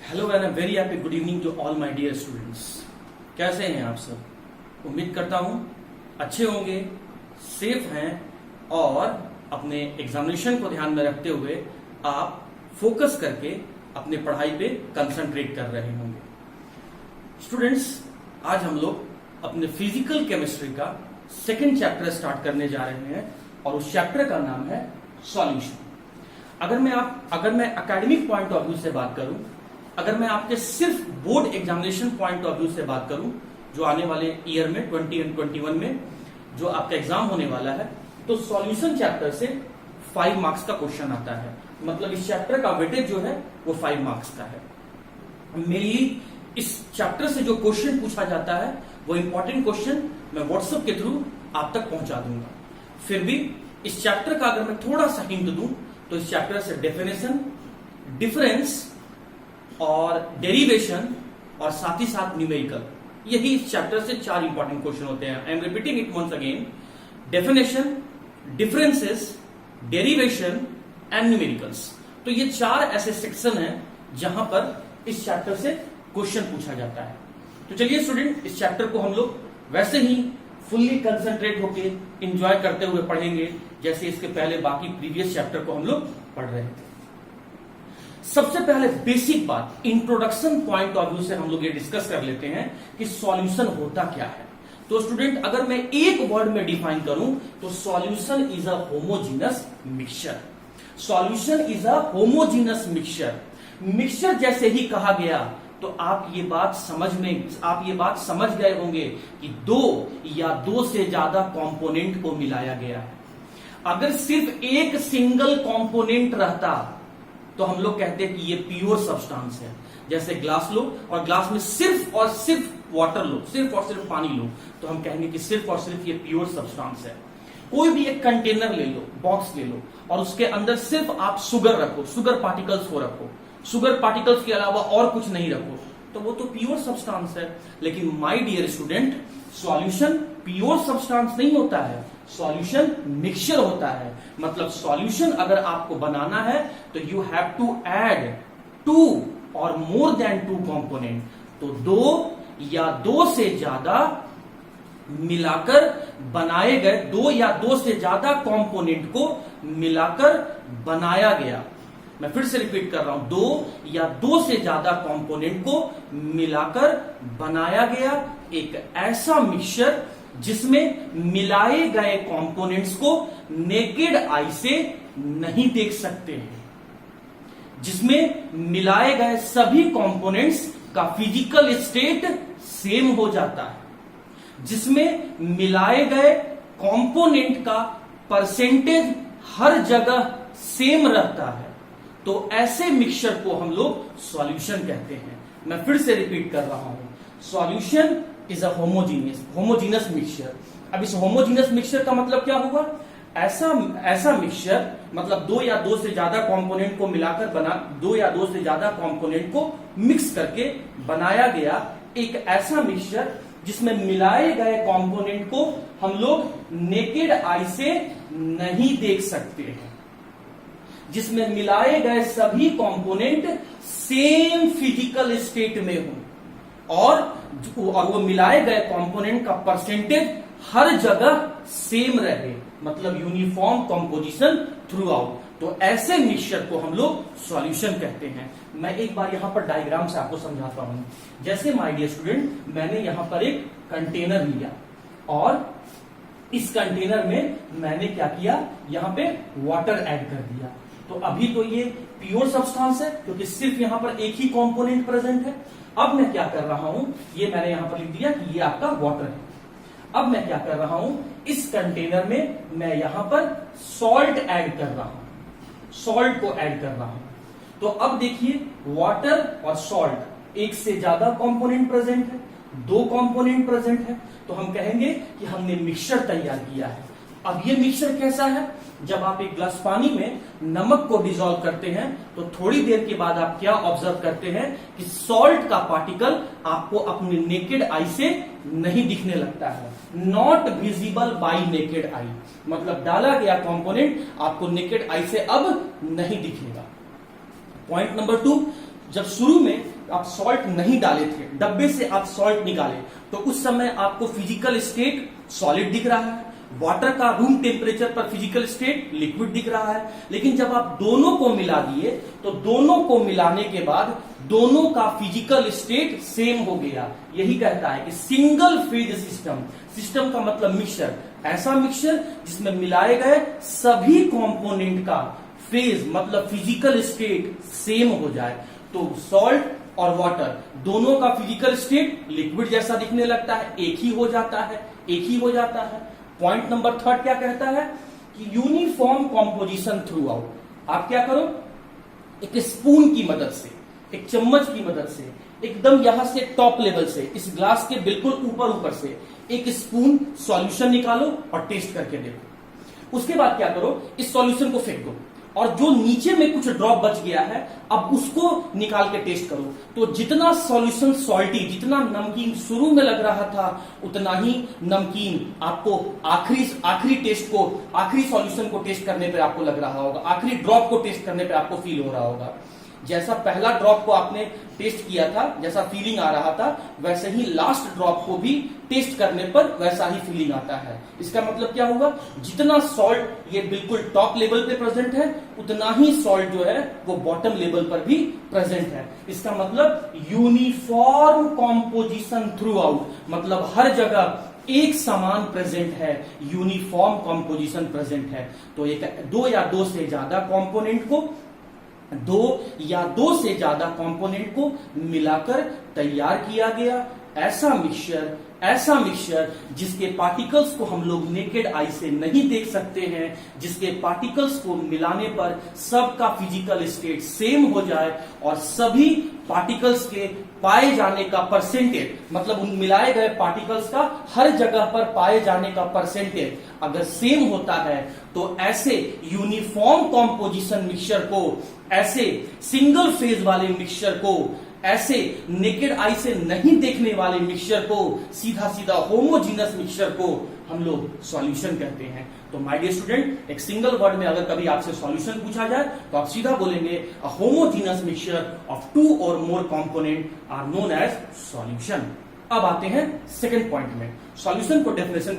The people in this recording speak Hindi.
Hello and very happy good evening to all my dear students. कैसे हैं आप सब? उम्मीद करता हूं अच्छे होंगे, सेफ हैं और अपने एग्जामिनेशन को ध्यान में रखते हुए आप फोकस करके अपने पढ़ाई पे कंसंट्रेट कर रहे होंगे। स्टूडेंट्स, आज हम लोग अपने फिजिकल केमिस्ट्री का सेकेंड चैप्टर स्टार्ट करने जा रहे हैं और उस चैप्टर का नाम है सॉल्यूशन। अगर मैं एकेडमिक पॉइंट ऑफ व्यू से बात करूं, अगर मैं आपके सिर्फ board examination point of view से बात करूं, जो आने वाले ईयर में 20 एंड 21 में जो आपका एग्जाम होने वाला है, तो सॉल्यूशन चैप्टर से 5 मार्क्स का क्वेश्चन आता है। मतलब इस चैप्टर का वेटेज जो है वो 5 मार्क्स का है। मेनली इस चैप्टर से जो क्वेश्चन पूछा जाता है वो इंपॉर्टेंट क्वेश्चन मैं व्हाट्सएप के थ्रू आप तक पहुंचा दूंगा। फिर भी इस चैप्टर का अगर मैं थोड़ा सा हिंट दूं तो इस चैप्टर से डेफिनेशन, डिफरेंस और डेरिवेशन और साथ ही साथ न्यूमेरिकल, यही इस चैप्टर से 4 इंपॉर्टेंट क्वेश्चन होते हैं। I am repeating it once again. Definition, differences, derivation and numericals. तो ये 4 ऐसे सेक्शन हैं जहां पर इस चैप्टर से क्वेश्चन पूछा जाता है। तो चलिए स्टूडेंट, इस चैप्टर को हम लोग वैसे ही फुल्ली कंसंट्रेट होके एंजॉय करते हुए पढ़ेंगे जैसे इसके पहले बाकी प्रीवियस चैप्टर को हम लोग पढ़ रहे थे। सबसे पहले बेसिक बात, इंट्रोडक्शन पॉइंट ऑफ व्यू से हम लोग ये डिस्कस कर लेते हैं कि सॉल्यूशन होता क्या है। तो स्टूडेंट, अगर मैं एक वर्ड में डिफाइन करूं तो solution is a homogeneous mixture. Solution is a homogeneous mixture. Mixture जैसे ही कहा गया तो आप ये बात समझ गए होंगे कि 2 या 2 से ज्यादा कंपोनेंट को मिलाया गया है। अगर सिर्फ एक सिंगल कंपोनेंट रहता तो हम लोग कहते हैं कि ये प्योर सब्सटेंस है। जैसे ग्लास लो और ग्लास में सिर्फ और सिर्फ वाटर लो, सिर्फ और सिर्फ पानी लो, तो हम कहेंगे कि सिर्फ और सिर्फ ये प्योर सब्सटेंस है। कोई भी एक कंटेनर ले लो, बॉक्स ले लो और उसके अंदर सिर्फ आप शुगर रखो, शुगर पार्टिकल्स को रखो, शुगर पार्टिकल्स के अलावा और कुछ नहीं रखो, तो वो तो प्योर सब्सटेंस है। लेकिन my dear student, solution pure substance नहीं होता है, सॉल्यूशन मिक्सचर होता है। मतलब सॉल्यूशन अगर आपको बनाना है तो यू हैव टू ऐड 2 और मोर देन 2 कंपोनेंट। तो 2 या 2 से ज्यादा मिलाकर बनाए गए, 2 या 2 से ज्यादा कंपोनेंट को मिलाकर बनाया गया। मैं फिर से रिपीट कर रहा हूं, 2 या 2 से ज्यादा कंपोनेंट को मिलाकर बनाया गया एक ऐसा मिक्सचर जिसमें मिलाए गए कंपोनेंट्स को नेकेड आई से नहीं देख सकते हैं, जिसमें मिलाए गए सभी कंपोनेंट्स का फिजिकल स्टेट सेम हो जाता है, जिसमें मिलाए गए कंपोनेंट का परसेंटेज हर जगह सेम रहता है। तो ऐसे मिक्सचर को हम लोग सॉल्यूशन कहते हैं। मैं फिर से रिपीट कर रहा हूं, solution is a homogeneous mixture. अब इस होमोजीनस मिक्सचर का मतलब क्या हुआ? ऐसा मिक्सचर, मतलब 2 या 2 से ज्यादा कंपोनेंट को मिलाकर 2 या 2 से ज्यादा कंपोनेंट को मिक्स करके बनाया गया एक ऐसा मिक्सचर जिसमें मिलाए गए कंपोनेंट को हम लोग नेकेड आई से नहीं देख सकते हैं, जिसमें मिलाए गए सभी कंपोनेंट सेम फिजिकल स्टेट में हो और वो मिलाए गए कंपोनेंट का परसेंटेज हर जगह सेम रहे, मतलब यूनिफॉर्म कंपोजिशन थ्रू आउट। तो ऐसे मिक्सचर को हम लोग सॉल्यूशन कहते हैं। मैं एक बार यहां पर डायग्राम से आपको समझाता हूं। जैसे माय डियर स्टूडेंट, मैंने यहां पर एक कंटेनर लिया और इस कंटेनर में मैंने क्या किया, यहां पे वाटर ऐड कर दिया। तो अभी तो ये प्योर सब्सटेंस है क्योंकि सिर्फ यहां पर एक ही कंपोनेंट प्रेजेंट है। अब मैं क्या कर रहा हूं, ये मैंने यहां पर लिख दिया कि ये आपका वाटर है। अब मैं क्या कर रहा हूं, इस कंटेनर में मैं यहां पर सॉल्ट ऐड कर रहा हूं, सॉल्ट को ऐड कर रहा हूं। तो अब देखिए, वाटर और सॉल्ट, एक से ज्यादा कंपोनेंट प्रेजेंट है, 2 कंपोनेंट प्रेजेंट है, तो हम कहेंगे कि हमने मिक्सचर तैयार किया है। अब ये मिक्सचर कैसा है? जब आप एक ग्लास पानी में नमक को डिसॉल्व करते हैं तो थोड़ी देर के बाद आप क्या ऑब्जर्व करते हैं कि सॉल्ट का पार्टिकल आपको अपने नेकेड आई से नहीं दिखने लगता है, not visible bye naked eye. मतलब डाला गया कंपोनेंट आपको नेकेड आई से अब नहीं दिखेगा। पॉइंट नंबर 2, जब शुरू में आप सॉल्ट नहीं डाले थे, डब्बे से आप सॉल्ट निकाले, तो उस समय आपको फिजिकल स्टेट सॉलिड दिख रहा है, वाटर का रूम टेम्परेचर पर फिजिकल स्टेट लिक्विड दिख रहा है। लेकिन जब आप दोनों को मिला दिए तो दोनों को मिलाने के बाद दोनों का फिजिकल स्टेट सेम हो गया। यही कहता है कि सिंगल फेज सिस्टम, सिस्टम का मतलब मिक्सचर, ऐसा मिक्सचर जिसमें मिलाए गए सभी कंपोनेंट का फेज मतलब फिजिकल स्टेट सेम हो जाए। तो सॉल्ट और वाटर दोनों का फिजिकल स्टेट लिक्विड जैसा दिखने लगता है, एक ही हो जाता है, एक ही हो जाता है। पॉइंट नंबर 3 क्या कहता है कि यूनिफॉर्म कॉम्पोजिशन थ्रू आउट। आप क्या करो, एक स्पून की मदद से, एक चम्मच की मदद से, एकदम यहां से टॉप लेवल से, इस ग्लास के बिल्कुल ऊपर से एक स्पून सॉल्यूशन निकालो और टेस्ट करके देखो। उसके बाद क्या करो, इस सॉल्यूशन को फेंक दो और जो नीचे में कुछ ड्रॉप बच गया है अब उसको निकाल के टेस्ट करो। तो जितना सॉल्यूशन सॉल्टी, जितना नमकीन शुरू में लग रहा था, उतना ही नमकीन आपको आखिरी टेस्ट को, आखिरी सॉल्यूशन को टेस्ट करने पे आपको लग रहा होगा, आखिरी ड्रॉप को टेस्ट करने पे आपको फील हो रहा होगा। जैसा पहला ड्रॉप को आपने टेस्ट किया था, जैसा फीलिंग आ रहा था, वैसे ही लास्ट ड्रॉप को भी टेस्ट करने पर वैसा ही फीलिंग आता है। इसका मतलब क्या हुआ, जितना सॉल्ट ये बिल्कुल टॉप लेवल पे प्रेजेंट है, उतना ही सॉल्ट जो है वो बॉटम लेवल पर भी प्रेजेंट है। इसका मतलब यूनिफॉर्म कॉम्पोजिशन थ्रू आउट, मतलब हर जगह एक समान प्रेजेंट है, यूनिफॉर्म कॉम्पोजिशन प्रेजेंट है। तो एक दो या दो से ज्यादा कंपोनेंट को, दो या दो से ज्यादा कंपोनेंट को मिलाकर तैयार किया गया ऐसा मिक्सचर जिसके पार्टिकल्स को हम लोग नेकेड आई से नहीं देख सकते हैं, जिसके पार्टिकल्स को मिलाने पर सबका फिजिकल स्टेट सेम हो जाए और सभी पार्टिकल्स के पाए जाने का परसेंटेज, मतलब उन मिलाए गए पार्टिकल्स का हर जगह पर पाए जाने का परसेंटेज अगर सेम होता है, तो ऐसे यूनिफॉर्म कॉम्पोजिशन मिक्सचर को, ऐसे सिंगल फेज वाले मिक्सचर को, ऐसे नेकेड आई से नहीं देखने वाले मिक्सचर को, सीधा सीधा होमोजीनस मिक्सचर को हम लोग सॉल्यूशन कहते हैं। तो माय डियर स्टूडेंट, एक सिंगल वर्ड में अगर कभी आपसे सॉल्यूशन पूछा जाए तो आप सीधा बोलेंगे अ होमोजीनस मिक्सचर ऑफ 2 और more component are known as solution. अब आते हैं सेकंड पॉइंट में, सॉल्यूशन को डेफिनेशन को